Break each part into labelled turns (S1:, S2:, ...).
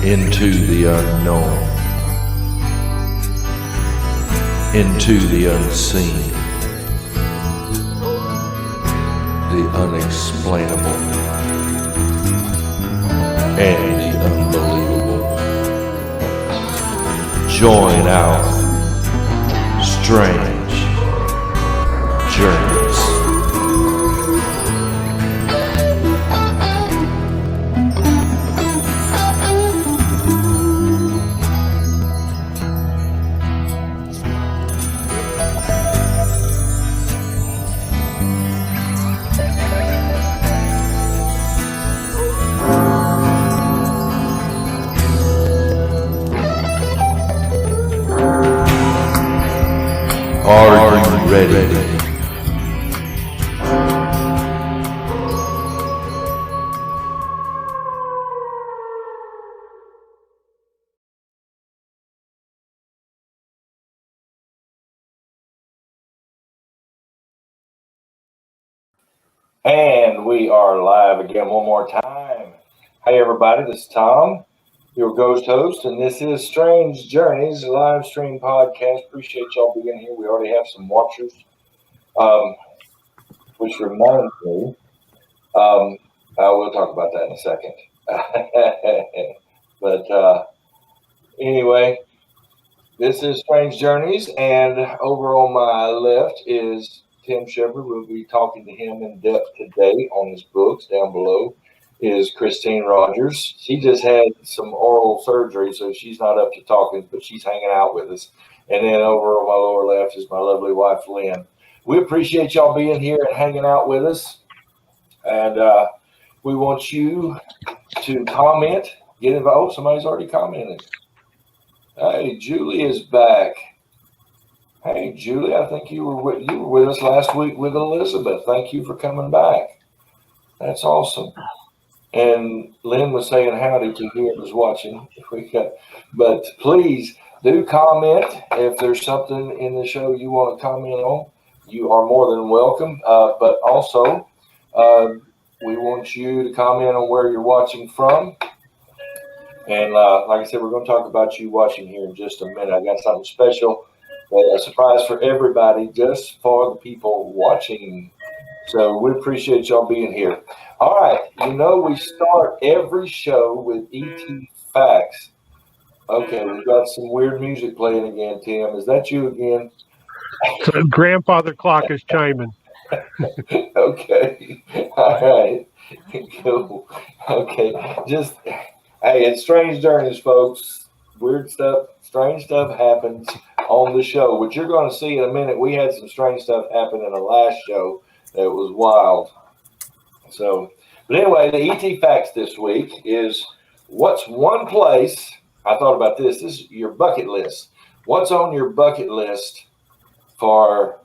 S1: into the unknown, into the unseen, the unexplainable, and the unbelievable. Join our strange journeys. Are you ready?
S2: And we are live again one more time. Hey everybody, this is Tom, your ghost host, and this is Strange Journeys, a live stream podcast. Appreciate y'all being here. We already have some watchers, which reminds me, we'll talk about that in a second. But anyway, this is Strange Journeys, and over on my left is Tim Shepard. We'll be talking to him in depth today on his books. Down below is Christine Rogers. She just had some oral surgery, so she's not up to talking, but she's hanging out with us. And then over on my lower left is my lovely wife, Lynn. We appreciate y'all being here and hanging out with us. And we want you to comment, get involved. Oh, somebody's already commented. Hey, Julie is back. Hey, Julie, I think you were with us last week with Elizabeth. Thank you for coming back. That's awesome. And Lynn was saying howdy to whoever's watching. But please do comment if there's something in the show you want to comment on. You are more than welcome. But also, we want you to comment on where you're watching from. And like I said, we're going to talk about you watching here in just a minute. I got something special, a surprise for everybody, just for the people watching. So we appreciate y'all being here. All right, we start every show with ET Facts. Okay, we've got some weird music playing again, Tim. Is that you again?
S3: So grandfather clock is chiming.
S2: Okay, all right, cool. Okay, hey, it's Strange Journeys, folks. Weird stuff, strange stuff happens on the show, which you're going to see in a minute. We had some strange stuff happen in the last show that was wild. So, but anyway, the ET Facts this week is what's one place, I thought about this is your bucket list. What's on your bucket list for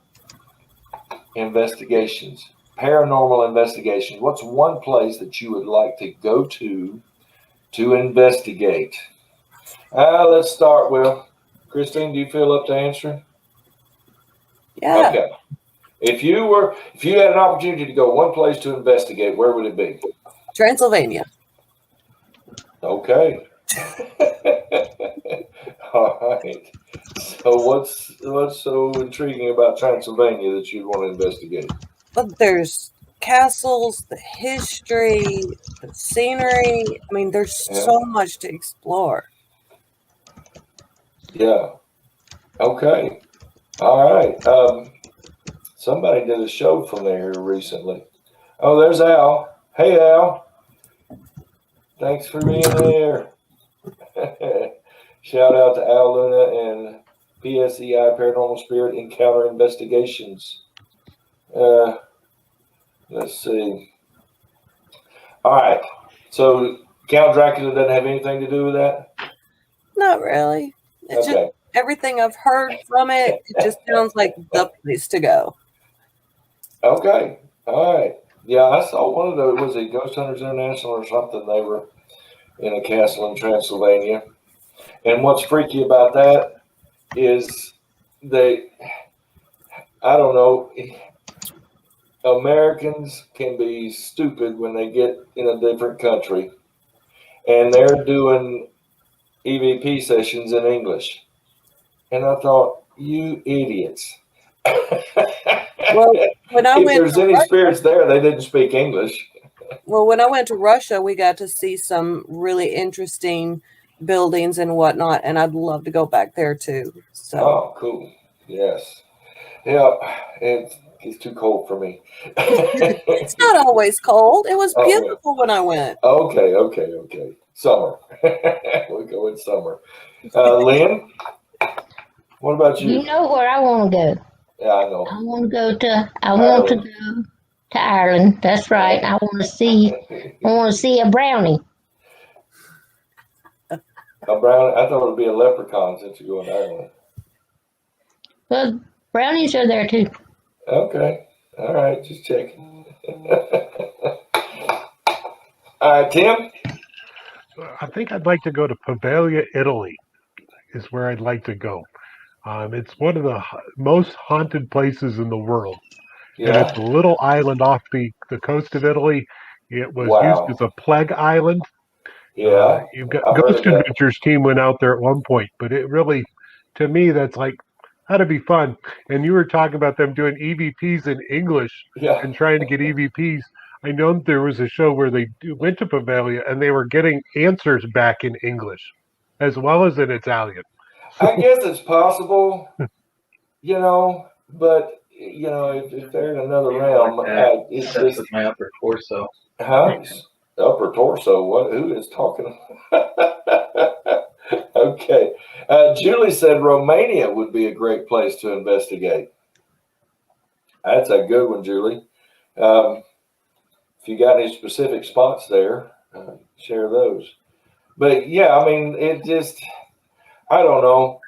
S2: investigations, paranormal investigations? What's one place that you would like to go to investigate? Let's start with Christine. Do you feel up to answering?
S4: Yeah.
S2: Okay. If you had an opportunity to go one place to investigate, where would it be?
S4: Transylvania.
S2: Okay. All right. So what's so intriguing about Transylvania that you'd want to investigate?
S4: Well, there's castles, the history, the scenery. I mean, there's so much to explore.
S2: Yeah. Okay. All right. Somebody did a show from there recently. Oh, there's Al. Hey, Al. Thanks for being there. Shout out to Al Luna and PSEI Paranormal Spirit Encounter Investigations. Let's see. All right. So Count Dracula doesn't have anything to do with that?
S4: Not really. It's
S2: okay.
S4: Just everything I've heard from it. It just sounds like the place to go.
S2: Okay. All right. Yeah, I saw one of those. Was it Ghost Hunters International or something? They were in a castle in Transylvania. And what's freaky about that is I don't know, Americans can be stupid when they get in a different country. And they're doing EVP sessions in English. And I thought, you idiots.
S4: Well, when I
S2: If
S4: went
S2: there's
S4: to
S2: any
S4: Russia,
S2: spirits there, they didn't speak English.
S4: when I went to Russia, we got to see some really interesting buildings and whatnot, and I'd love to go back there too. So
S2: Oh, cool. Yes. Yeah, it's too cold for me.
S4: it's not always cold. It was
S2: Oh, well.
S4: beautiful when I went.
S2: Okay. Summer. We'll go in summer. Lynn, what about
S5: You
S2: you?
S5: know where I want to go.
S2: Yeah, I know.
S5: I want to go to Ireland. That's right. I want to see a brownie.
S2: A brown. I thought it would be a leprechaun since you're going to Ireland.
S5: Well, brownies are there too.
S2: Okay. All right. Just checking. All right, Tim.
S3: I think I'd like to go to Pavia, Italy, is where I'd like to go. It's one of the most haunted places in the world. And
S2: Yeah.
S3: it's a little island off the coast of Italy. It was used
S2: Wow.
S3: as a plague island.
S2: Yeah.
S3: You've got
S2: I've heard
S3: Ghost
S2: of that.
S3: Adventures team went out there at one point, but it really, to me, that's like, that'd be fun. And you were talking about them doing EVPs in English
S2: Yeah.
S3: and trying to get EVPs. I know there was a show where they went to Pavia and they were getting answers back in English as well as in Italian.
S2: I guess it's possible, but if they're in another realm, it's just
S6: my upper torso.
S2: huh? Upper torso. What? Who is talking? Okay. Julie said Romania would be a great place to investigate. That's a good one, Julie. If you got any specific spots there, share those. But yeah, I mean, it just, I don't know.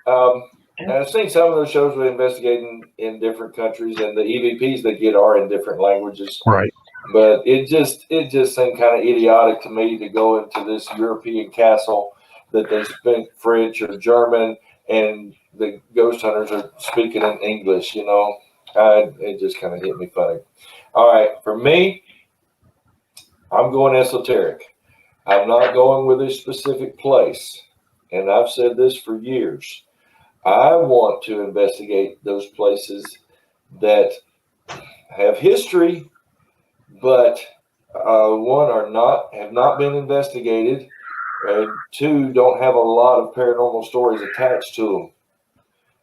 S2: I've seen some of those shows with investigating in different countries, and the EVPs they get are in different languages.
S3: Right.
S2: But it just seemed kind of idiotic to me to go into this European castle that they speak French or German, and the ghost hunters are speaking in English. It just kind of hit me funny. All right, for me, I'm going esoteric. I'm not going with a specific place, and I've said this for years. I want to investigate those places that have history, but one have not been investigated, and two don't have a lot of paranormal stories attached to them.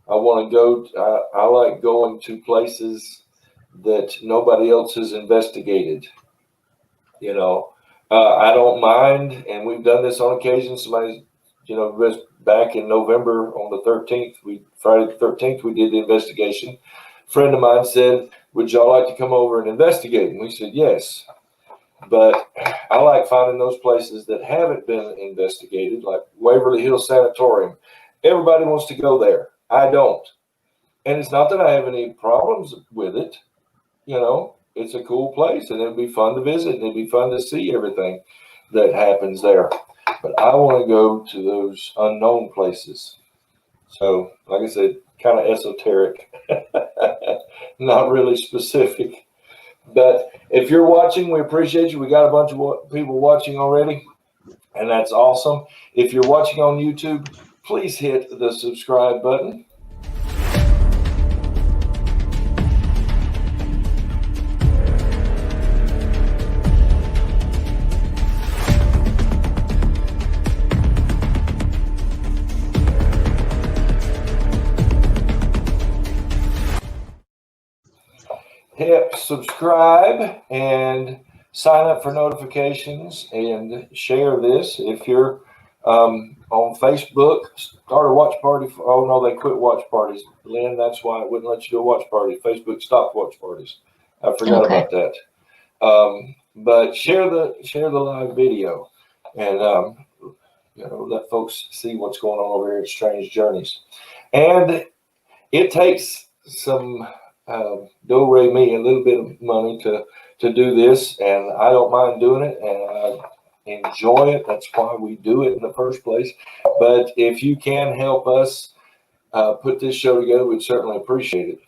S2: I want to go. I like going to places that nobody else has investigated. I don't mind, and we've done this on occasion. Somebody, back in November on the 13th, Friday the 13th, we did the investigation. A friend of mine said, "Would y'all like to come over and investigate?" And we said, "Yes." But I like finding those places that haven't been investigated, like Waverly Hills Sanatorium. Everybody wants to go there. I don't. And it's not that I have any problems with it. It's a cool place, and it'd be fun to visit, and it'd be fun to see everything that happens there. But I want to go to those unknown places. So, like I said, kind of esoteric, not really specific. But if you're watching, we appreciate you. We got a bunch of people watching already, and that's awesome. If you're watching on YouTube, please hit the subscribe button. Hit subscribe and sign up for notifications and share this. If you're on Facebook, start a watch party. Oh no, they quit watch parties, Lynn. That's why it wouldn't let you do a watch party. Facebook stopped watch parties. I forgot about that. But share the live video and let folks see what's going on over here at Strange Journeys. And it takes some do-re-mi, a little bit of money to do this, and I don't mind doing it, and I enjoy it. That's why we do it in the first place. But if you can help us put this show together, we'd certainly appreciate it.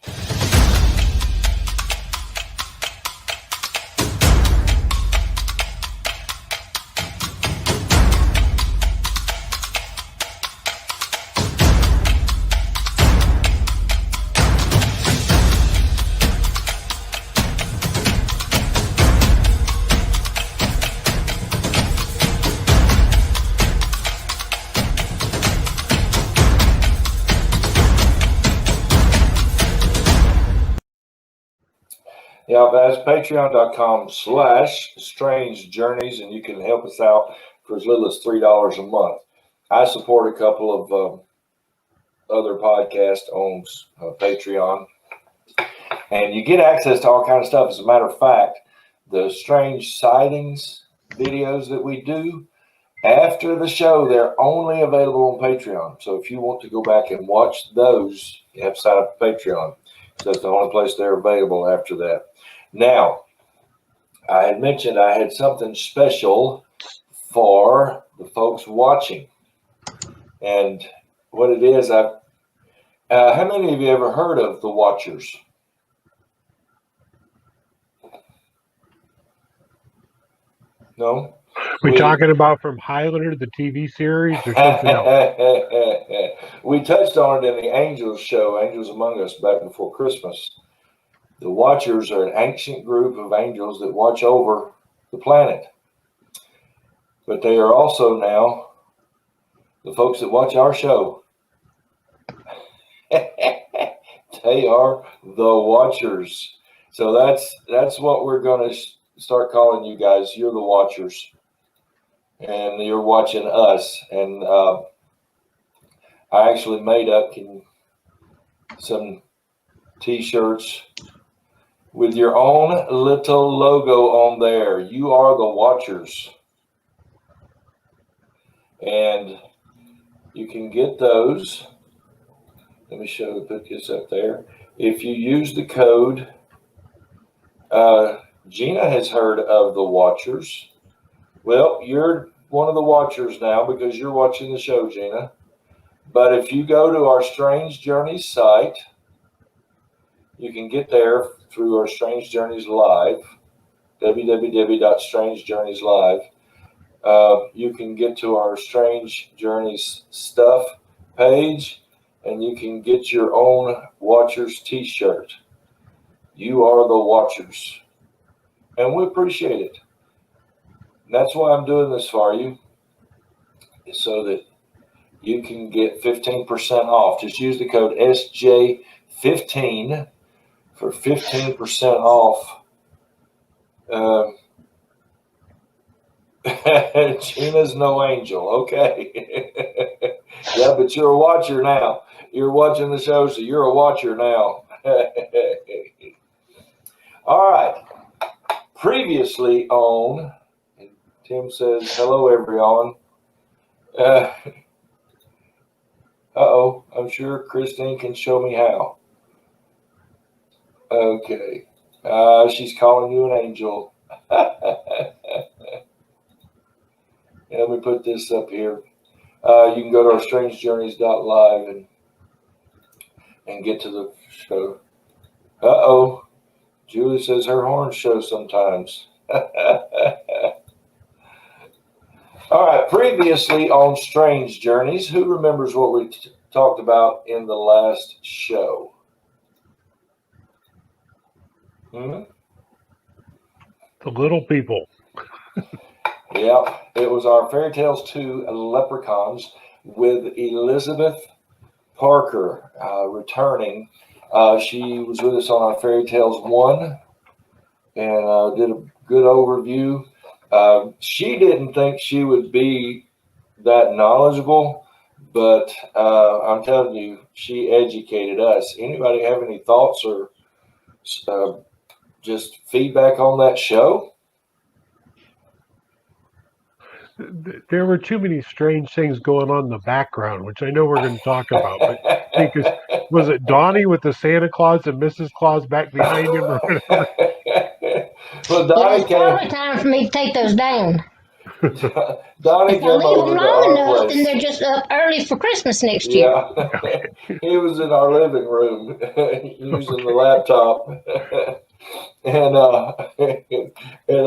S2: Yeah, that's patreon.com/strange journeys, and you can help us out for as little as $3 a month. I support a couple of other podcasts on Patreon, and you get access to all kinds of stuff. As a matter of fact, the strange sightings videos that we do after the show, they're only available on Patreon. So if you want to go back and watch those, you have to sign up for Patreon. So that's the only place they're available after that. Now, I had mentioned I had something special for the folks watching. And what it is, how many of you ever heard of the Watchers? No?
S3: We talking about from Highlander, the TV series, or something else?
S2: We touched on it in the Angels show, Angels Among Us, back before Christmas. The Watchers are an ancient group of angels that watch over the planet. But they are also now the folks that watch our show. They are the Watchers. So that's what we're going to start calling you guys. You're the Watchers. And you're watching us. And I actually made up some T-shirts with your own little logo on there. You are the Watchers. And you can get those. Let me put this up there. If you use the code, Gina has heard of the Watchers. Well, you're one of the Watchers now because you're watching the show, Gina. But if you go to our Strange Journeys site, you can get there through our Strange Journeys Live, www.strangejourneyslive. You can get to our Strange Journeys stuff page, and you can get your own Watchers t-shirt. You are the Watchers. And we appreciate it. And that's why I'm doing this for you, so that you can get 15% off. Just use the code SJ15 for 15% off. Gina's no angel. Okay. Yeah, but you're a watcher now. You're watching the show, so you're a watcher now. All right. Previously on, and Tim says, hello, everyone. I'm sure Christine can show me how. Okay. She's calling you an angel. Let me put this up here. You can go to our strangejourneys.live and get to the show. Julie says her horns show sometimes. All right, previously on Strange Journeys, who remembers what we talked about in the last show?
S3: The little people.
S2: Yeah, it was our Fairy Tales 2 Leprechauns with Elizabeth Parker returning. She was with us on our Fairy Tales 1 and did a good overview. She didn't think she would be that knowledgeable, but I'm telling you, she educated us. Anybody have any thoughts or just feedback on that show?
S3: There were too many strange things going on in the background, which I know we're going to talk about. But because was it Donnie with the Santa Claus and Mrs. Claus back behind him or whatever?
S2: Well, Donnie
S5: It's probably time for me to take those down.
S2: Donnie
S5: If I
S2: came
S5: leave
S2: over
S5: them
S2: to
S5: long
S2: our
S5: enough, then
S2: place.
S5: they're just up early for Christmas next year.
S2: Yeah, he was in our living room using the laptop, and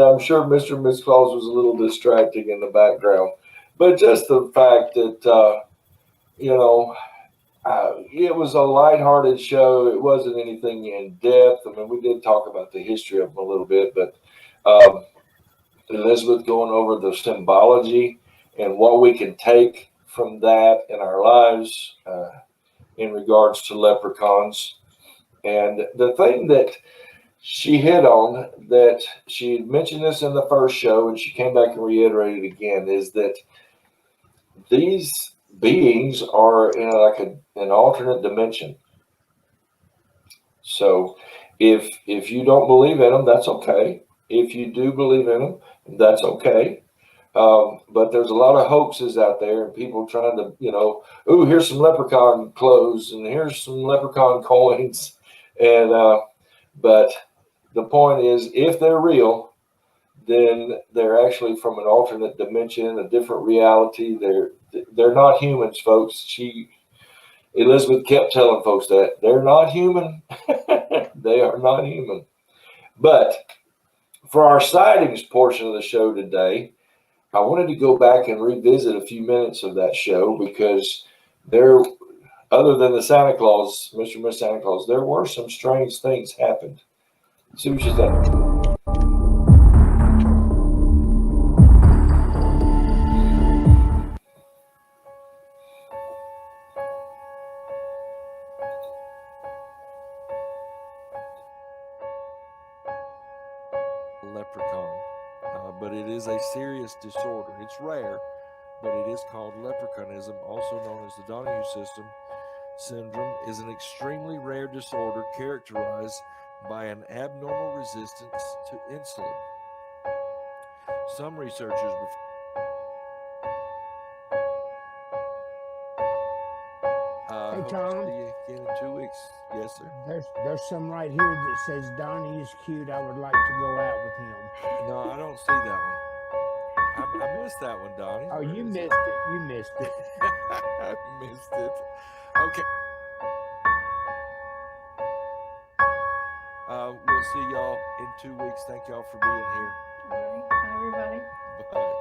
S2: I'm sure Mr. and Miss Claus was a little distracting in the background, but just the fact that it was a lighthearted show. It wasn't anything in depth. I mean, we did talk about the history of them a little bit, but Elizabeth going over the symbology and what we can take from that in our lives in regards to leprechauns. And the thing that she hit on that. She had mentioned this in the first show, and she came back and reiterated again, is that these beings are in an alternate dimension. So if you don't believe in them, that's okay. If you do believe in them, that's okay. But there's a lot of hoaxes out there, and people trying to, ooh, here's some leprechaun clothes, and here's some leprechaun coins, and but the point is, if they're real, then they're actually from an alternate dimension, a different reality. They're not humans, folks. Elizabeth kept telling folks that they're not human. They are not human. But for our sightings portion of the show today, I wanted to go back and revisit a few minutes of that show, because other than the Santa Claus, Mr. and Miss Santa Claus, there were some strange things happened. See what you think.
S1: Leprechaun, but it is a serious disorder. It's rare, but it is called leprechaunism, also known as the Donahue syndrome, is an extremely rare disorder characterized by an abnormal resistance to insulin. Some researchers
S6: Hey,
S1: hope to
S6: Tom.
S1: see you again in 2 weeks. Yes, sir.
S6: There's some right here that says Donnie is cute. I would like to go out with him.
S1: No, I don't see that one. I missed that one, Donnie.
S6: Oh,
S1: Where
S6: you
S1: is
S6: missed it. You missed it.
S1: I missed it. Okay. We'll see y'all in 2 weeks. Thank y'all for being here.
S7: All right. Bye, everybody.
S1: Bye.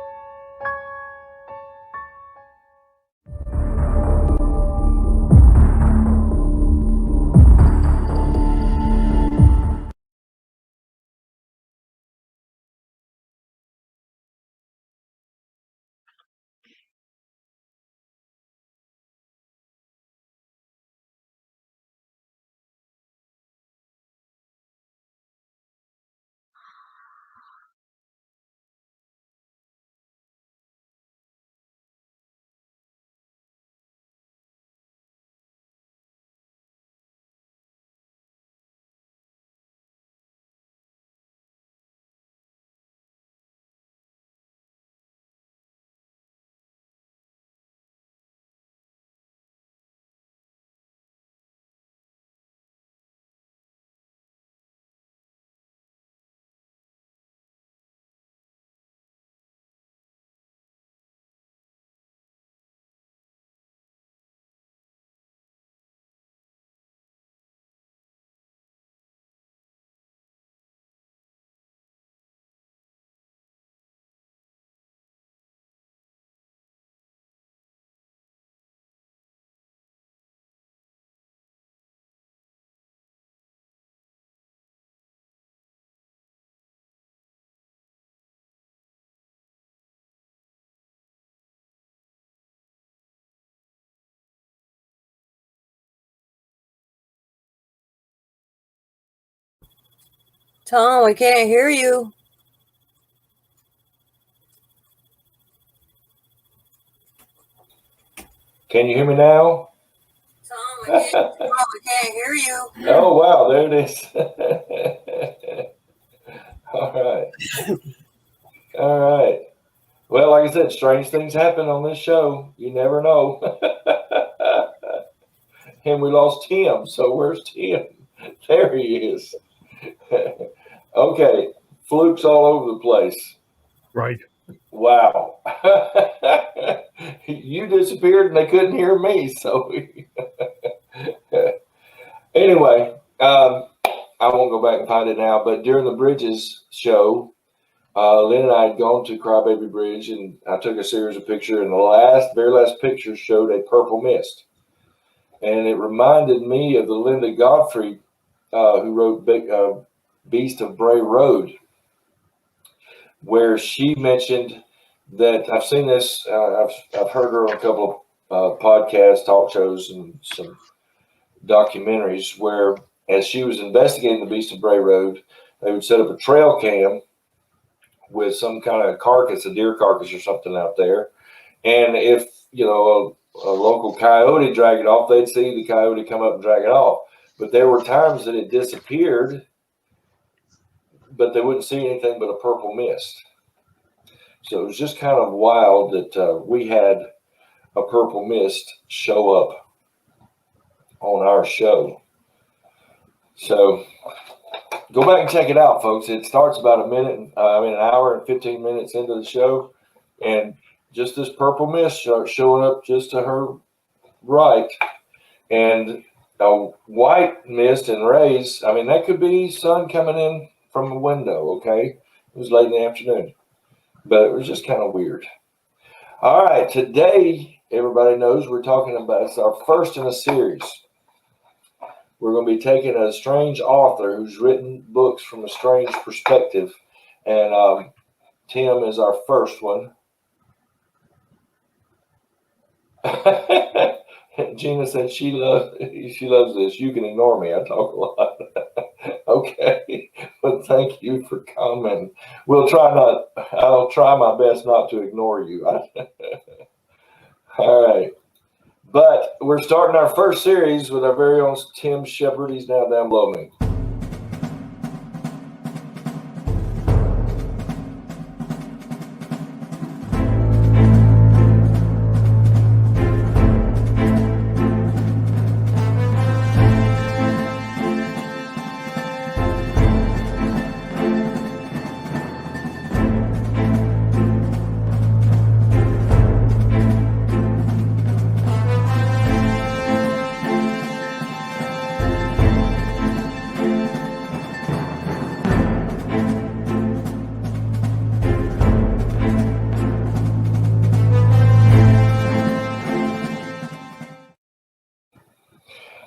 S4: Tom, we can't hear you.
S2: Can you hear me now?
S4: Tom, we can't hear you.
S2: Oh, wow, there it is. All right. All right. Well, like I said, strange things happen on this show. You never know. And we lost Tim. So where's Tim? There he is. Okay. Flukes all over the place.
S3: Right.
S2: Wow. You disappeared and they couldn't hear me. So anyway, I won't go back and find it now, but during the Bridges show, Lynn and I had gone to Crybaby Bridge, and I took a series of pictures, and the very last picture showed a purple mist. And it reminded me of the Linda Godfrey, who wrote Beast of Bray Road, where she mentioned that, I've seen this, I've heard her on a couple of podcasts, talk shows, and some documentaries, where as she was investigating the Beast of Bray Road, they would set up a trail cam with some kind of carcass, a deer carcass or something out there. And if, you know, a local coyote dragged it off, they'd see the coyote come up and drag it off. But there were times that it disappeared, but they wouldn't see anything but a purple mist. So it was just kind of wild that we had a purple mist show up on our show. So go back and check it out, folks. It starts about an hour and 15 minutes into the show, and just this purple mist showing up just to her right, and a white mist and rays. I mean, that could be sun coming in from a window. Okay, it was late in the afternoon, but it was just kind of weird. All right, today everybody knows we're talking about, it's our first in a series. We're going to be taking a strange author who's written books from a strange perspective, and Tim is our first one. Gina said she loves this. You can ignore me. I talk a lot. Okay, but thank you for coming. I'll try my best not to ignore you. All right. But we're starting our first series with our very own Tim Shepard. He's now down below me.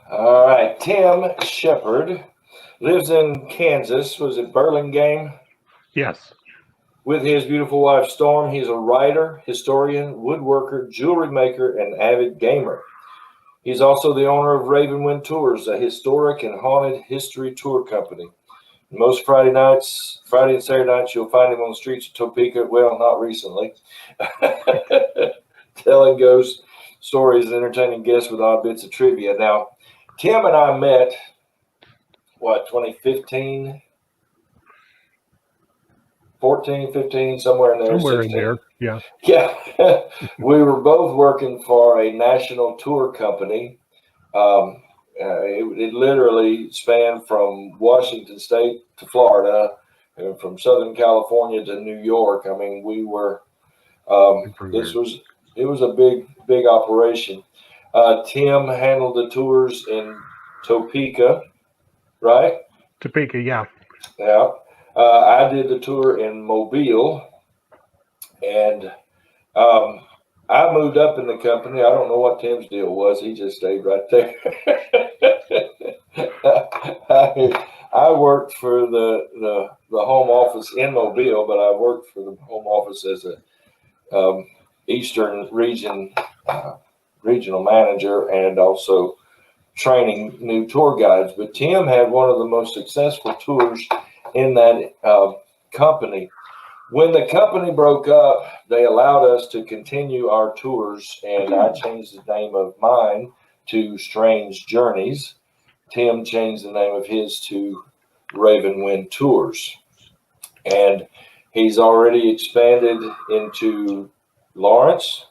S2: All right, Tim Shepard lives in Kansas. Was it Burlingame?
S3: Yes.
S2: With his beautiful wife, Storm. He's a writer, historian, woodworker, jewelry maker, and avid gamer. He's also the owner of Ravenwind Tours, a historic and haunted history tour company. Most Friday and Saturday nights, you'll find him on the streets of Topeka. Well, not recently. Telling ghost stories and entertaining guests with odd bits of trivia. Now, Tim and I met, 2015? 14, 15, somewhere in there.
S3: Somewhere
S2: 16.
S3: in there, yeah.
S2: Yeah. We were both working for a national tour company. It literally spanned from Washington State to Florida, and from Southern California to New York. I mean, we were, it was a big operation. Tim handled the tours in Topeka, right?
S3: Topeka, yeah.
S2: Yeah. I did the tour in Mobile, and I moved up in the company. I don't know what Tim's deal was. He just stayed right there. I worked for the home office in Mobile, but I worked for the home office as a Eastern region regional manager and also training new tour guides. But Tim had one of the most successful tours in that company. When the company broke up, they allowed us to continue our tours, and I changed the name of mine to Strange Journeys. Tim changed the name of his to Ravenwind Tours. And he's already expanded into Lawrence.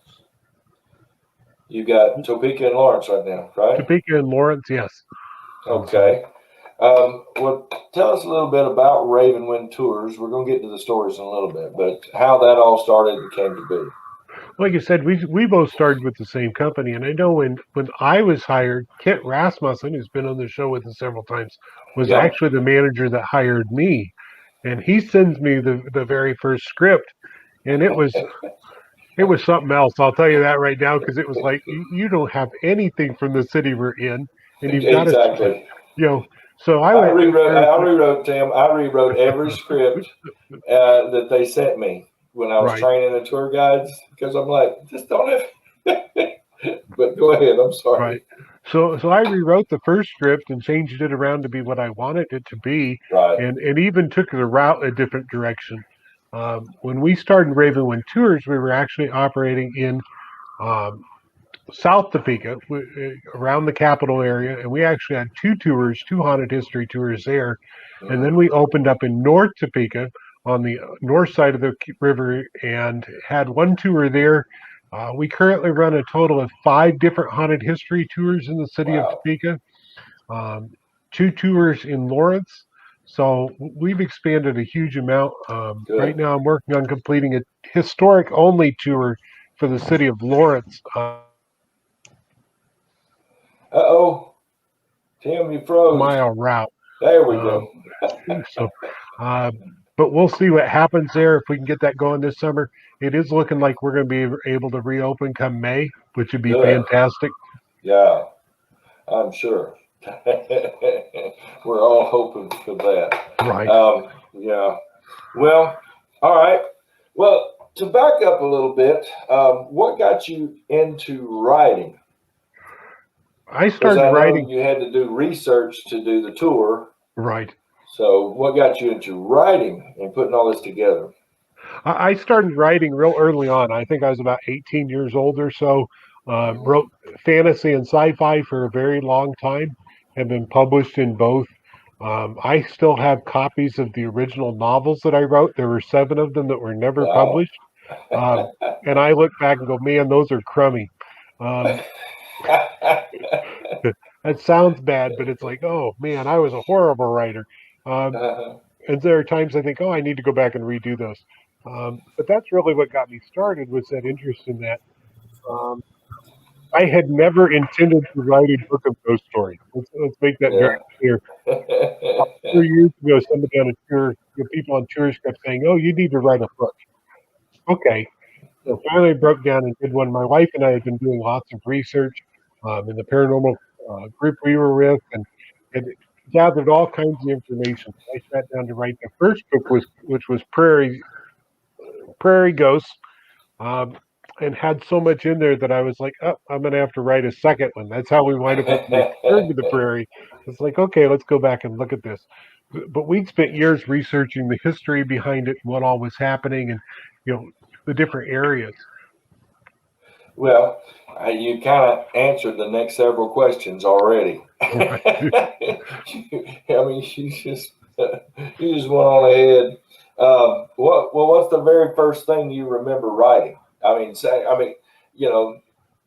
S2: You got Topeka and Lawrence right now, right?
S3: Topeka and Lawrence, yes.
S2: Okay. Well, tell us a little bit about Ravenwind Tours. We're going to get to the stories in a little bit, but how that all started and came to be.
S3: Like you said, we both started with the same company, and I know when I was hired, Kent Rasmussen, who's been on the show with us several times, was actually the manager that hired me, and he sends me the very first script, and it was something else. I'll tell you that right now, because it was like, you don't have anything from the city we're in, and you've got to, So
S2: I rewrote Tim. I rewrote every script that they sent me when I was training the tour guides, because I'm like, just don't have. But go ahead. I'm sorry.
S3: Right. So I rewrote the first script and changed it around to be what I wanted it to be,
S2: Right.
S3: and even took the route a different direction. When we started Ravenwind Tours, we were actually operating in um, South Topeka, around the capital area, and we actually had two tours, two haunted history tours there. And then we opened up in North Topeka on the north side of the river and had one tour there. We currently run a total of 5 different haunted history tours in the city of
S2: Wow.
S3: Topeka, um, 2 tours in Lawrence. So we've expanded a huge amount. Right
S2: Good.
S3: now, I'm working on completing a historic only tour for the city of Lawrence.
S2: Uh-oh. Tim, you froze.
S3: Mile route.
S2: There we
S3: Um,
S2: go.
S3: so, uh, but we'll see what happens there if we can get that going this summer. It is looking like we're going to be able to reopen come May, which would be
S2: Good.
S3: fantastic.
S2: Yeah, I'm sure. We're all hoping for that.
S3: Right.
S2: Yeah. Well, all right. Well, to back up a little bit, what got you into writing?
S3: I
S2: Because
S3: started
S2: I know
S3: writing.
S2: you had to do research to do the tour.
S3: Right.
S2: So, what got you into writing and putting all this together?
S3: I started writing real early on. I think I was about 18 years old or so. Wrote fantasy and sci-fi for a very long time. Have been published in both. I still have copies of the original novels that I wrote. There were 7 of them that were never
S2: Wow.
S3: published. And I look back and go, man, those are crummy. Um, that sounds bad, but it's like, oh man, I was a horrible writer. Um, and there are times I think, oh, I need to go back and redo those. But that's really what got me started, was that interest in that. Um, I had never intended to write a book of ghost stories. Let's make that very
S2: Yeah.
S3: clear. 2 years ago, somebody on a tour, people on tours kept saying, "Oh, you need to write a book." Okay, so finally I broke down and did one. My wife and I had been doing lots of research in the paranormal group we were with, and had gathered all kinds of information. I sat down to write the first book, which was Prairie Ghosts, um, and had so much in there that I was like, oh, I'm going to have to write a second one. That's how we wind up with Return to the Prairie. It's like, okay, let's go back and look at this. But we'd spent years researching the history behind it, what all was happening, and the different areas.
S2: Well, you kind of answered the next several questions already.
S3: Right.
S2: I mean, you just went on ahead. What's the very first thing you remember writing? I'm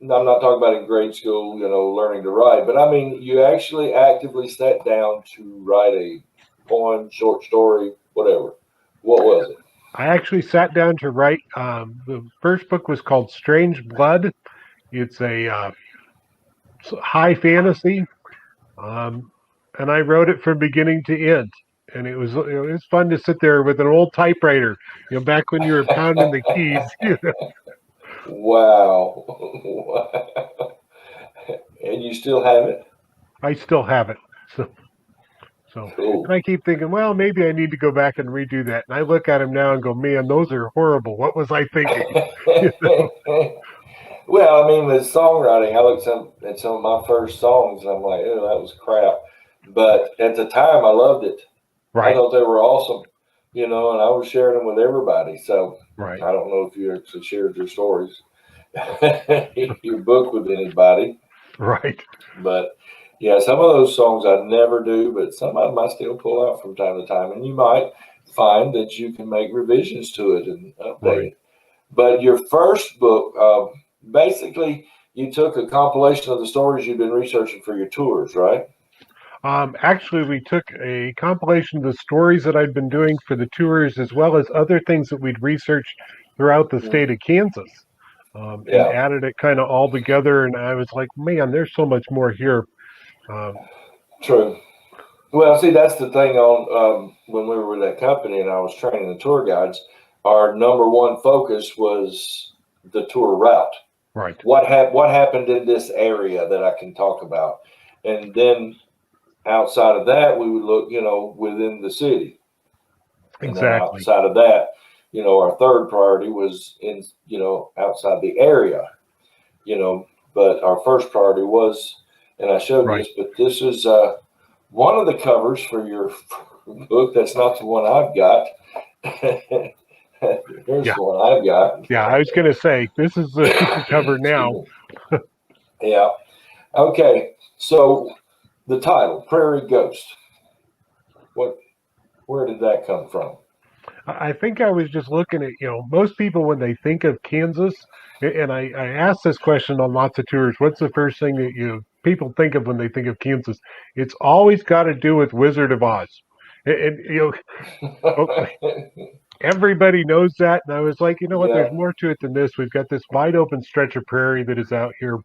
S2: not talking about in grade school, learning to write, but I mean, you actually actively sat down to write a poem, short story, whatever. What was it?
S3: I actually sat down to write. The first book was called Strange Blood. It's a high fantasy, and I wrote it from beginning to end. And it was fun to sit there with an old typewriter, back when you were pounding the keys.
S2: Wow. And you still have it?
S3: I still have it. So,
S2: Cool.
S3: and I keep thinking, well, maybe I need to go back and redo that. And I look at them now and go, man, those are horrible. What was I thinking?
S2: Well, I mean, with songwriting, I looked at some of my first songs and I'm like, oh, that was crap. But at the time, I loved it. I
S3: Right.
S2: thought they were awesome, and I was sharing them with everybody. So
S3: Right.
S2: I don't know if you actually shared your stories, your book with anybody.
S3: Right.
S2: But yeah, some of those songs I never do, but some of them I still pull out from time to time. And you might find that you can make revisions to it and update
S3: Right.
S2: it. But your first book, basically, you took a compilation of the stories you've been researching for your tours, right?
S3: Actually, we took a compilation of the stories that I'd been doing for the tours, as well as other things that we'd researched throughout the state of Kansas, and
S2: Yeah.
S3: added it kind of all together. And I was like, man, there's so much more here.
S2: True. Well, see, that's the thing on when we were with that company and I was training the tour guides, our number one focus was the tour route.
S3: Right.
S2: What happened in this area that I can talk about? And then outside of that, we would look, within the city. And then
S3: Exactly.
S2: outside of that, our third priority was in, outside the area, but our first priority was and I showed
S3: Right.
S2: this, but this is one of the covers for your book. That's not the one I've got. Here's
S3: Yeah.
S2: the one I've got.
S3: Yeah, I was going to say, this is the cover now.
S2: Yeah. Okay. So the title, Prairie Ghost. Where did that come from?
S3: I think I was just looking at, most people when they think of Kansas, and I asked this question on lots of tours, what's the first thing that people think of when they think of Kansas? It's always got to do with Wizard of Oz. And everybody knows that. And I was like, you know what,
S2: Yeah.
S3: there's more to it than this. We've got this wide open stretch of prairie that is out here.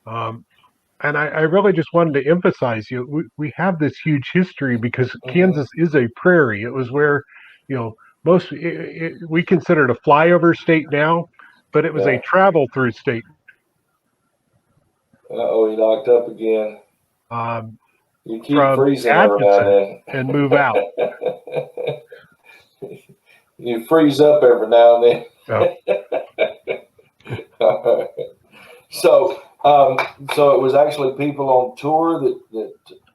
S3: And I really just wanted to emphasize, we have this huge history because Kansas is a prairie. It was where, most we consider it a flyover state now, but it was a travel through state.
S2: Uh-oh, he locked up again. You keep
S3: From
S2: freezing every now and
S3: and move out.
S2: then. You freeze up every now and then.
S3: Oh.
S2: So it was actually people on tour that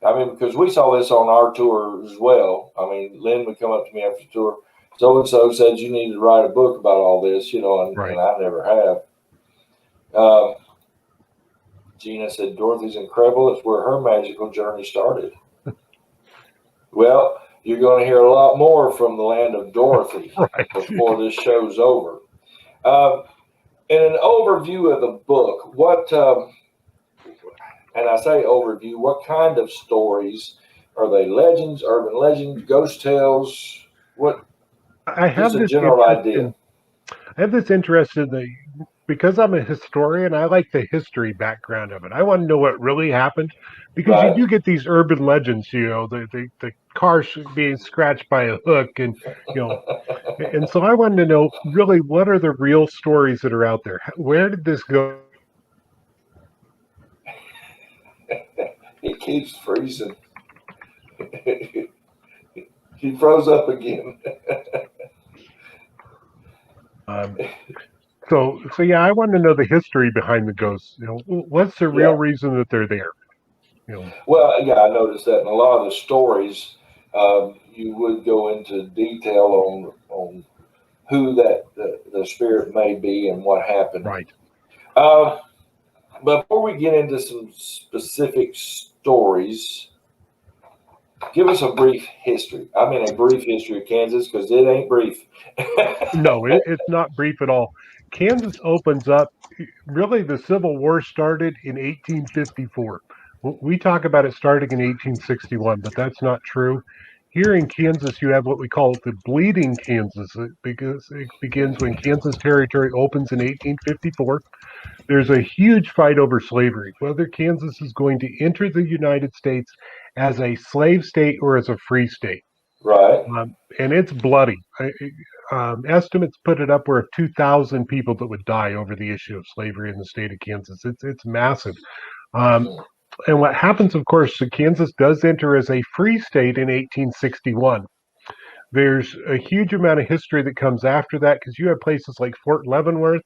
S2: I mean, because we saw this on our tour as well. I mean, Lynn would come up to me after the tour. So and so said you need to write a book about all this, and,
S3: Right.
S2: and I never have. Gina said Dorothy's incredible. It's where her magical journey started. Well, you're going to hear a lot more from the land of Dorothy
S3: Right.
S2: before this show's over. In an overview of the book, and I say overview, what kind of stories are they? Legends, urban legends, ghost tales? What?
S3: I have
S2: Just a
S3: this
S2: general
S3: interest
S2: idea.
S3: I have this interest in because I'm a historian, I like the history background of it. I want to know what really happened because you
S2: Right.
S3: do get these urban legends, the car being scratched by a hook and so I wanted to know really what are the real stories that are out there? Where did this go?
S2: He keeps freezing. He froze up again.
S3: So yeah, I want to know the history behind the ghosts. What's the real reason that they're there?
S2: Well, yeah, I noticed that in a lot of the stories, you would go into detail on who the spirit may be and what happened.
S3: Right.
S2: Before we get into some specific stories, give us a brief history. I mean, a brief history of Kansas because it ain't brief.
S3: No, it's not brief at all. Kansas opens up. Really, the Civil War started in 1854. We talk about it starting in 1861, but that's not true. Here in Kansas, you have what we call the Bleeding Kansas because it begins when Kansas Territory opens in 1854. There's a huge fight over slavery, whether Kansas is going to enter the United States as a slave state or as a free state.
S2: Right.
S3: And it's bloody. Estimates put it upward of 2,000 people that would die over the issue of slavery in the state of Kansas. It's massive. And what happens, of course, Kansas does enter as a free state in 1861. There's a huge amount of history that comes after that because you have places like Fort Leavenworth,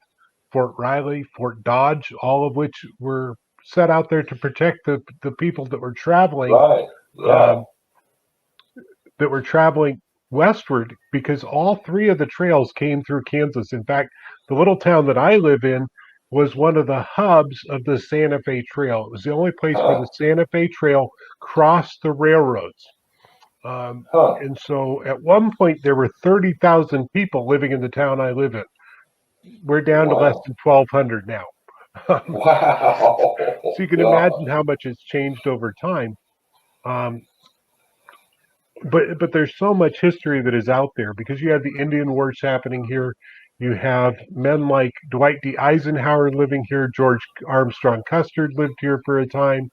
S3: Fort Riley, Fort Dodge, all of which were set out there to protect the people that were traveling.
S2: Right. Yeah.
S3: That were traveling westward because all three of the trails came through Kansas. In fact, the little town that I live in was one of the hubs of the Santa Fe Trail. It was the only place where the Santa Fe Trail crossed the railroads. And so at one point, there were 30,000 people living in the town I live in. We're down to less than 1,200 now.
S2: Wow.
S3: So you can imagine how much it's changed over time. But there's so much history that is out there because you have the Indian Wars happening here. You have men like Dwight D. Eisenhower living here. George Armstrong Custer lived here for a time.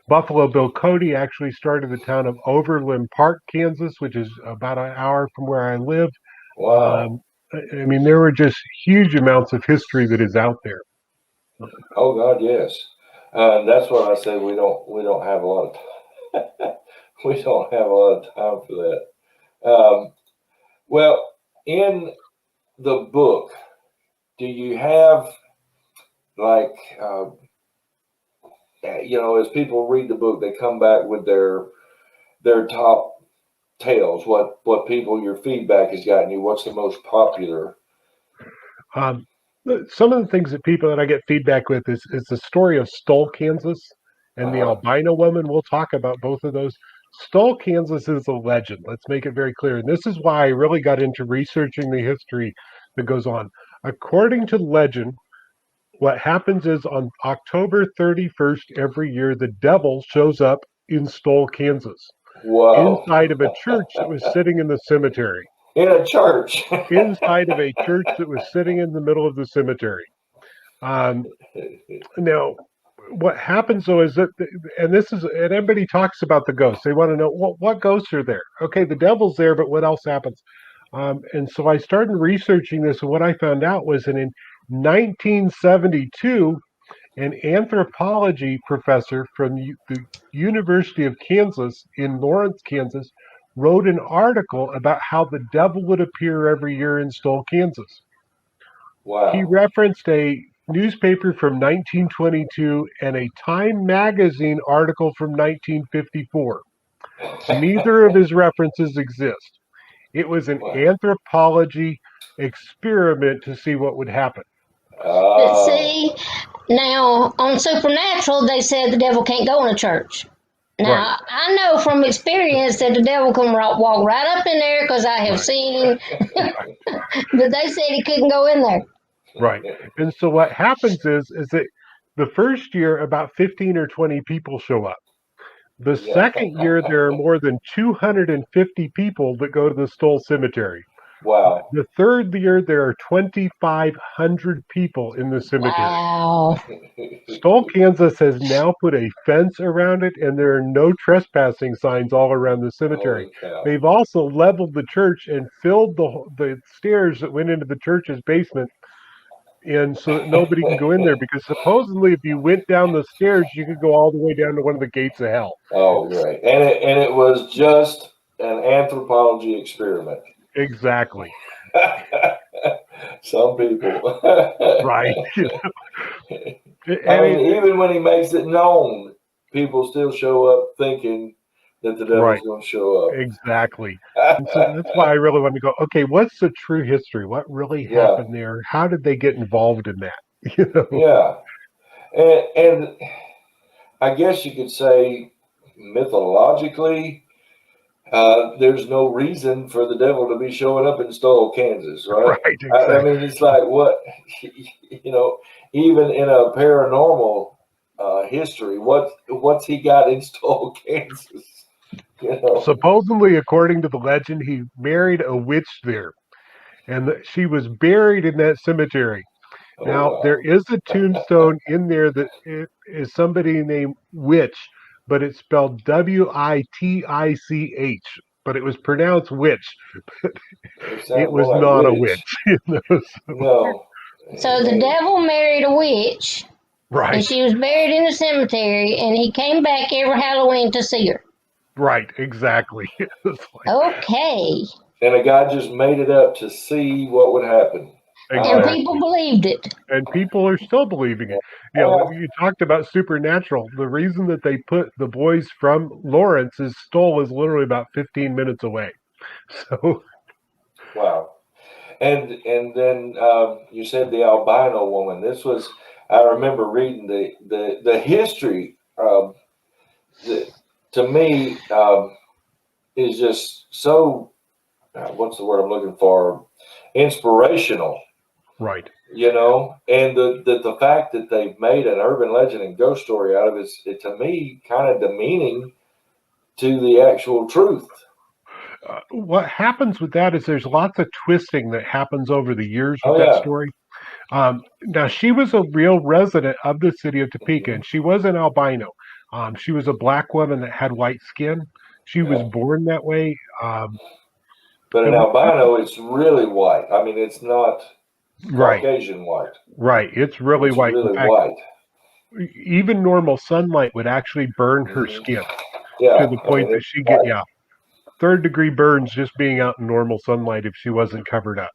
S3: Buffalo Bill Cody actually started the town of Overland Park, Kansas, which is about an hour from where I live.
S2: Wow.
S3: I mean, there were just huge amounts of history that is out there.
S2: Oh God, yes. That's what I say. We don't have a lot of we don't have a lot of time for that. Well, in the book, do you have like as people read the book, they come back with their top tales. What people your feedback has gotten you? What's the most popular?
S3: Um, some of the things that people that I get feedback with is the story of Stoll, Kansas, and the
S2: Uh-huh.
S3: albino woman. We'll talk about both of those. Stoll, Kansas is a legend. Let's make it very clear. And this is why I really got into researching the history that goes on. According to legend, what happens is on October 31st every year, the devil shows up in Stoll, Kansas,
S2: Wow.
S3: inside of a church that was sitting in the cemetery.
S2: In a church.
S3: Inside of a church that was sitting in the middle of the cemetery. Now, what happens though is that, and this is, and everybody talks about the ghosts. They want to know what ghosts are there. Okay, the devil's there, but what else happens? And so I started researching this, and what I found out was that in 1972, an anthropology professor from the University of Kansas in Lawrence, Kansas, wrote an article about how the devil would appear every year in Stoll, Kansas.
S2: Wow.
S3: He referenced a newspaper from 1922 and a Time magazine article from 1954. Neither of his references exist. It was an
S2: Wow.
S3: anthropology experiment to see what would happen.
S2: Oh.
S5: See, now on Supernatural, they said the devil can't go in a church. Now,
S3: Right.
S5: I know from experience that the devil can walk right up in there because I have
S3: Right.
S5: seen, but they said he couldn't go in there.
S3: Right. And so what happens is that the first year about 15 or 20 people show up. The
S2: Yeah.
S3: second year there are more than 250 people that go to the Stoll Cemetery.
S2: Wow.
S3: The third year there are 2,500 people in the cemetery.
S5: Wow.
S3: Stoll, Kansas has now put a fence around it, and there are no trespassing signs all around the cemetery.
S2: Holy cow.
S3: They've also leveled the church and filled the stairs that went into the church's basement, and so that nobody can go in there, because supposedly if you went down the stairs, you could go all the way down to one of the gates of hell.
S2: Oh, great. And it was just an anthropology experiment.
S3: Exactly.
S2: Some people.
S3: Right.
S2: I mean, even when he makes it known, people still show up thinking that the devil's
S3: Right.
S2: going to show up.
S3: Exactly. And so that's why I really want to go, okay, what's the true history? What really
S2: Yeah.
S3: happened there? How did they get involved in that? You know?
S2: Yeah. And I guess you could say mythologically, there's no reason for the devil to be showing up in Stoll, Kansas, right?
S3: Right, exactly.
S2: I mean, it's like what, even in a paranormal history, what's he got in Stoll, Kansas?
S3: Supposedly, according to the legend, he married a witch there, and she was buried in that cemetery.
S2: Oh,
S3: Now,
S2: wow.
S3: there is a tombstone in there that it is somebody named Witch, but it's spelled Witich, but it was pronounced Witch.
S2: It sounds
S3: It was
S2: more like
S3: not a
S2: witch.
S3: witch.
S2: No.
S5: So the devil married a witch, and
S3: Right,
S5: she was buried in the cemetery, and he came back every Halloween to see her.
S3: right, exactly. It's like,
S5: Okay.
S2: And a guy just made it up to see what would happen.
S5: And
S3: exactly.
S5: people believed it.
S3: And people are still believing it. You know, you talked about Supernatural. The reason that they put the boys from Lawrence's Stoll is literally about 15 minutes away. So,
S2: Wow. And then you said the albino woman. I remember reading the history. To me, is just so. What's the word I'm looking for? Inspirational.
S3: right.
S2: And the fact that they've made an urban legend and ghost story out of it, to me, kind of demeaning to the actual truth.
S3: What happens with that is there's lots of twisting that happens over the years with
S2: Oh,
S3: that
S2: yeah.
S3: story. Now, she was a real resident of the city of Topeka, and she was an albino. She was a black woman that had white skin. She was
S2: Yeah.
S3: born that way.
S2: But an
S3: And
S2: albino, it's really white. I mean, it's not
S3: right,
S2: Caucasian white.
S3: right. It's really
S2: It's
S3: white.
S2: really
S3: In fact,
S2: white.
S3: even normal sunlight would actually burn her
S2: Mhm.
S3: skin
S2: Yeah.
S3: to the point that
S2: it's
S3: she get
S2: white.
S3: third-degree burns just being out in normal sunlight if she wasn't covered up.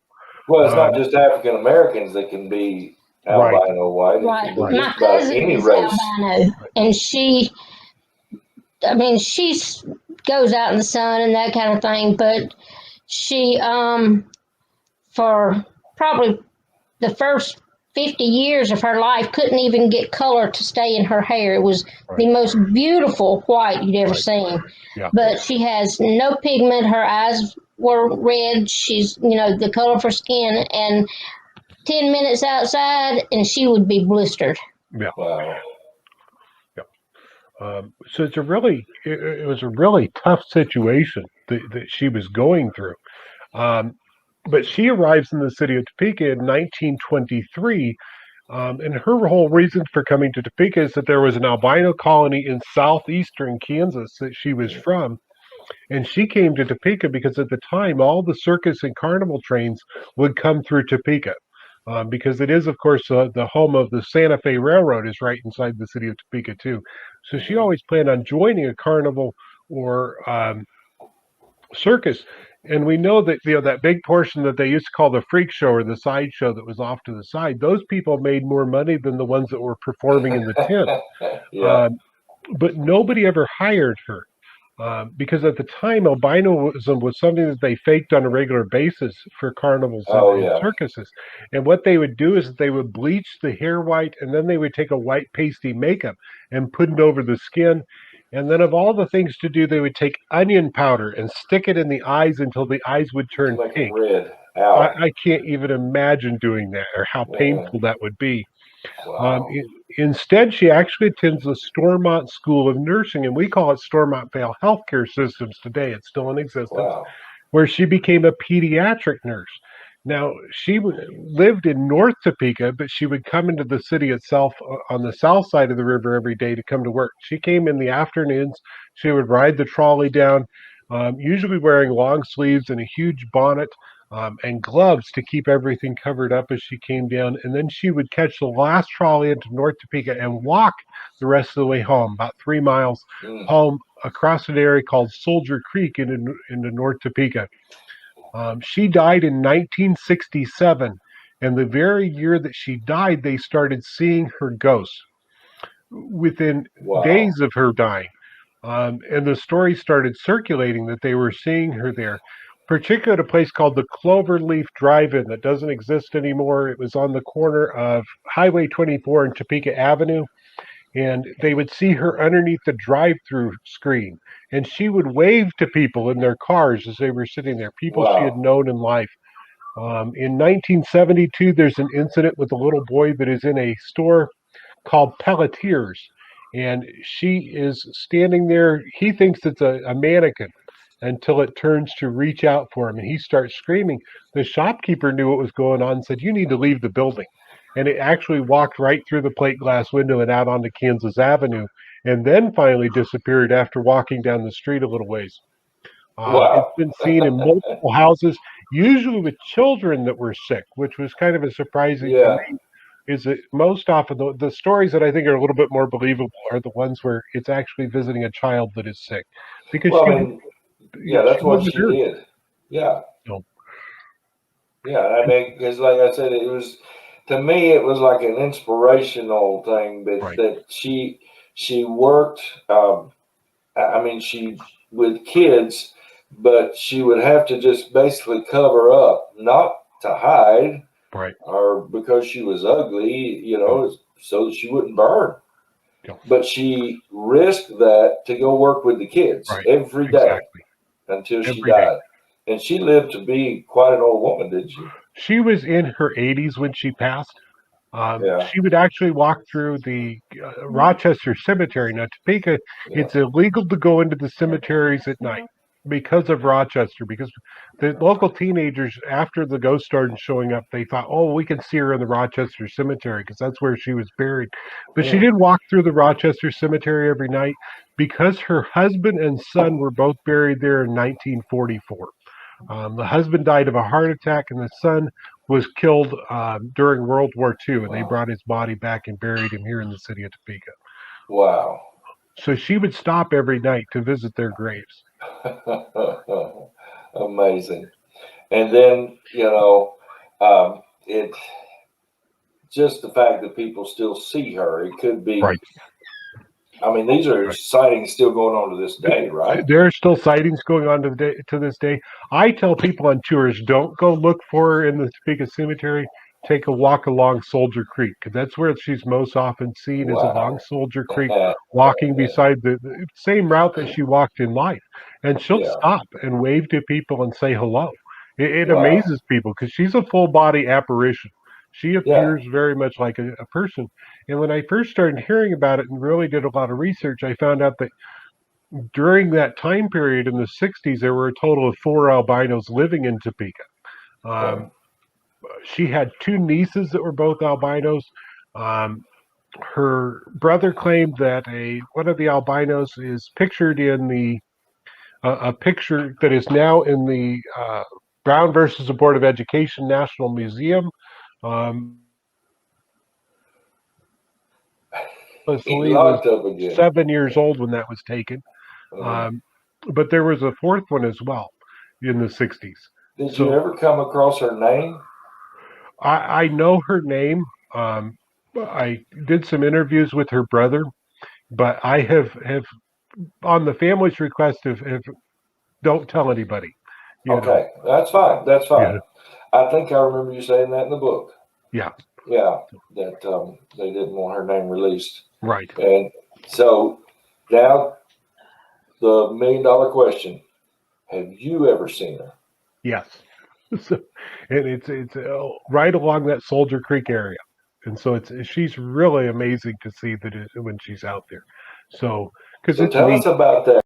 S2: Well, it's not just African Americans that can be
S3: Right.
S2: albino white. It
S5: Right.
S2: can be
S3: Right.
S5: My
S2: just about
S5: cousin
S2: any
S5: is
S2: race.
S5: albino, and she goes out in the sun and that kind of thing, but she, for probably the first 50 years of her life, couldn't even get color to stay in her hair. It was the
S3: Right.
S5: most beautiful white you'd ever
S3: Right.
S5: seen.
S3: Yeah.
S5: But she has no pigment. Her eyes were red. She's, the color of her skin. And 10 minutes outside, and she would be blistered.
S3: Yeah.
S2: Wow.
S3: So it was a really tough situation that she was going through. Um, but she arrives in the city of Topeka in 1923. And her whole reason for coming to Topeka is that there was an albino colony in southeastern Kansas that she was from. And she came to Topeka because at the time, all the circus and carnival trains would come through Topeka. Because it is, of course, the home of the Santa Fe Railroad is right inside the city of Topeka, too. So she always planned on joining a carnival or circus. And we know that that big portion that they used to call the freak show or the sideshow that was off to the side, those people made more money than the ones that were performing in the tent.
S2: Yeah.
S3: But nobody ever hired her. Because at the time, albinism was something that they faked on a regular basis for carnivals
S2: Oh,
S3: and
S2: yeah.
S3: circuses. And what they would do is they would bleach the hair white, and then they would take a white pasty makeup and put it over the skin. And then, of all the things to do, they would take onion powder and stick it in the eyes until the eyes would
S2: To
S3: turn
S2: make them
S3: pink.
S2: red. Ow.
S3: I can't even imagine doing that or how painful that would be.
S2: Wow.
S3: Instead, she actually attends the Stormont School of Nursing, and we call it Stormont Vale Healthcare Systems today. It's still in existence,
S2: Wow.
S3: where she became a pediatric nurse. Now, she lived in North Topeka, but she would come into the city itself on the south side of the river every day to come to work. She came in the afternoons. She would ride the trolley down, usually wearing long sleeves and a huge bonnet. And gloves to keep everything covered up as she came down. And then she would catch the last trolley into North Topeka and walk the rest of the way home, about 3 miles home across an area called Soldier Creek into North Topeka. She died in 1967. And the very year that she died, they started seeing her ghost within days of her dying. And the story started circulating that they were seeing her there, particularly at a place called the Cloverleaf Drive-In that doesn't exist anymore. It was on the corner of Highway 24 and Topeka Avenue. And they would see her underneath the drive-through screen. And she would wave to people in their cars as they were sitting there, people she had known in life. In 1972, there's an incident with a little boy that is in a store called Pelletiers. And she is standing there. He thinks it's a mannequin until it turns to reach out for him. And he starts screaming. The shopkeeper knew what was going on and said, "You need to leave the building." And it actually walked right through the plate glass window and out onto Kansas Avenue, and then finally disappeared after walking down the street a little ways. It's been seen in multiple houses, usually with children that were sick, which was kind of a surprising to me. Is that most often the stories that I think are a little bit more believable are the ones where it's actually visiting a child that is sick, because
S2: Well, I mean, yeah, that's what she
S3: hurt.
S2: did. Yeah.
S3: No.
S2: Yeah, I mean, because like I said, it was, to me, it was like an inspirational thing that
S3: Right.
S2: that she worked. I mean, she with kids, but she would have to just basically cover up, not to hide,
S3: Right.
S2: or because she was ugly, so that she wouldn't burn.
S3: Yeah.
S2: But she risked that to go work with the kids
S3: Right.
S2: every day
S3: Exactly.
S2: until she
S3: Every day.
S2: died. And she lived to be quite an old woman, didn't she?
S3: She was in her 80s when she passed.
S2: Yeah.
S3: She would actually walk through the Rochester Cemetery. Now, Topeka, it's illegal to go into the cemeteries at night because of Rochester, because the local teenagers, after the ghost started showing up, they thought, oh, we can see her in the Rochester Cemetery because that's where she was buried. But she did walk through the Rochester Cemetery every night because her husband and son were both buried there in 1944. The husband died of a heart attack, and the son was killed during World War II, and they brought his body back and buried him here in the city of Topeka.
S2: Wow.
S3: So she would stop every night to visit their graves.
S2: Amazing. And then, it just the fact that people still see her. It could be.
S3: Right.
S2: I mean, these are sightings still going on to this day, right?
S3: There are still sightings going on to this day. I tell people on tours, don't go look for her in the Topeka Cemetery. Take a walk along Soldier Creek, because that's where she's most often seen, is along Soldier Creek, walking beside the same route that she walked in life. And she'll stop and wave to people and say hello. It amazes people because she's a full body apparition. She appears very much like a person. And when I first started hearing about it and really did a lot of research, I found out that during that time period in the 60s, there were a total of 4 albinos living in Topeka. She had 2 nieces that were both albinos. Her brother claimed that one of the albinos is pictured in a picture that is now in the Brown versus the Board of Education National Museum.
S2: He locked up again.
S3: 7 years old when that was taken. But there was a 4th one as well in the 60s.
S2: Did you ever come across her name?
S3: I know her name. I did some interviews with her brother, but I have on the family's request have don't tell anybody.
S2: Okay, that's fine. That's fine. Yeah. I think I remember you saying that in the book.
S3: Yeah.
S2: Yeah, that they didn't want her name released.
S3: Right.
S2: And so now the $1 million question: have you ever seen her?
S3: Yes. So, and it's right along that Soldier Creek area, and so she's really amazing to see when she's out there. So because
S2: tell us about that.